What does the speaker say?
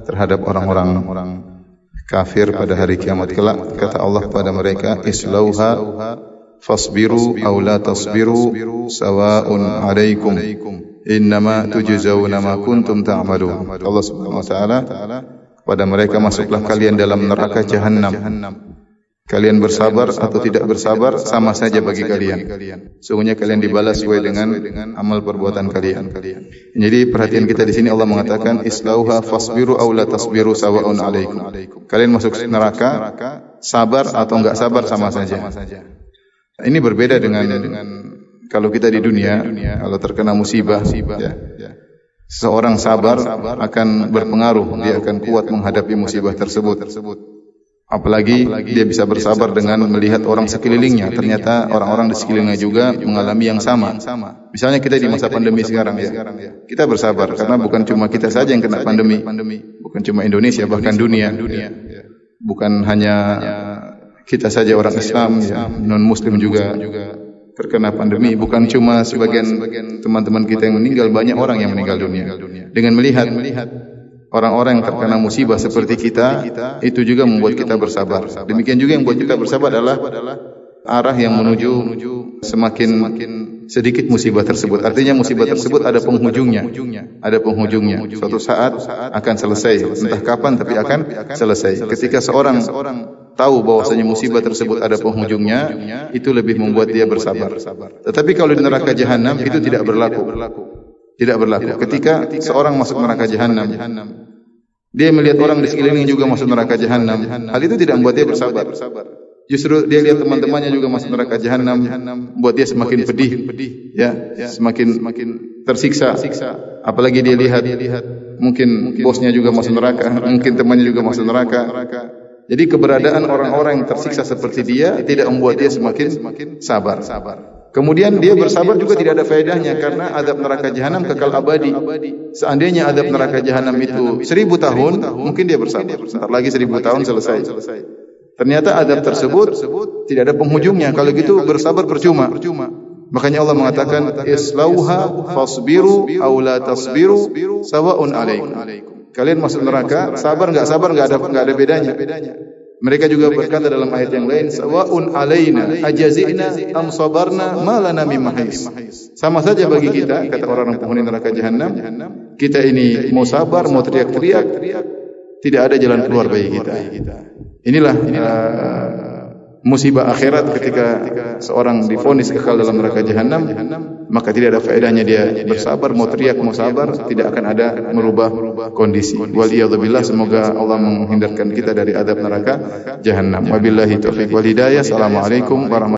terhadap orang-orang kafir pada hari kiamat kelak. Kata Allah kepada mereka, islauha fasbiru aw la tasbiru sawa'un 'alaikum innama tujzauna ma kuntum ta'malun. Allah Subhanahu wa taala kepada mereka, masuklah kalian dalam neraka jahanam. Kalian bersabar atau tidak bersabar sama saja bagi kalian. Sungguhnya kalian dibalas sesuai dengan amal perbuatan kalian. Jadi perhatian kita di sini, Allah mengatakan islauha fasbiru aw la tasbiru sawa'un 'alaikum. Kalian masuk neraka, sabar atau enggak sabar sama saja. Ini berbeda dengan kalau kita di dunia, kalau terkena musibah, seseorang sabar akan berpengaruh, dia akan kuat menghadapi musibah tersebut. Apalagi dia bisa bersabar dengan melihat orang sekelilingnya, ternyata orang-orang di sekelilingnya juga mengalami yang sama. Misalnya kita di masa pandemi sekarang kita bersabar karena bukan cuma kita saja yang kena pandemi, bukan cuma Indonesia, bahkan dunia. Bukan hanya kita saja orang Islam, non-Muslim juga terkena pandemi. Bukan cuma sebagian teman-teman kita yang meninggal, banyak orang yang meninggal dunia. Dengan melihat orang-orang yang terkena musibah seperti kita, itu juga membuat kita bersabar. Demikian juga yang membuat kita bersabar adalah arah yang menuju semakin sedikit musibah tersebut. Artinya musibah tersebut ada penghujungnya. Ada penghujungnya. Suatu saat akan selesai. Entah kapan tapi akan selesai. Ketika seorang tahu bahwasanya musibah tersebut ada penghujungnya, itu lebih membuat dia bersabar. Tetapi kalau di neraka jahanam itu tidak berlaku. Tidak berlaku. Ketika seorang masuk neraka jahanam, dia melihat orang di sekelilingnya juga masuk neraka jahanam, hal itu tidak membuat dia bersabar. Justru dia lihat teman-temannya juga masuk neraka jahanam, buat dia semakin pedih, semakin tersiksa. Apalagi dia lihat mungkin bosnya juga masuk neraka, mungkin temannya juga masuk neraka. Jadi keberadaan orang-orang yang tersiksa seperti dia tidak membuat dia semakin sabar. Kemudian dia bersabar juga tidak ada faedahnya, karena azab neraka jahanam kekal abadi. Seandainya azab neraka jahanam itu 1000 tahun, mungkin dia bersabar. Sebentar lagi 1000 tahun selesai. Ternyata azab tersebut tidak ada penghujungnya. Kalau gitu bersabar percuma. Makanya Allah mengatakan islauha fasbiru aw la tasbiru sawa'un 'alaikum. Kalian masuk neraka, sabar enggak ada bedanya. Mereka juga berkata dalam ayat yang lain, sawa'un alaina ajazina am sabarna ma lana min mahis. Sama saja bagi kita, kata orang penghuni neraka jahanam, kita ini mau sabar, mau teriak-teriak, tidak ada jalan keluar bagi kita. Inilah musibah akhirat ketika seorang divonis kekal dalam neraka jahanam, maka tidak ada faedahnya dia bersabar, mau teriak, mau sabar, tidak akan ada merubah kondisi. Waliyadzubillah, semoga Allah menghindarkan kita dari azab neraka jahanam. Wabillahi taufiq wal hidayah. Assalamualaikum warahmatullahi wabarakatuh.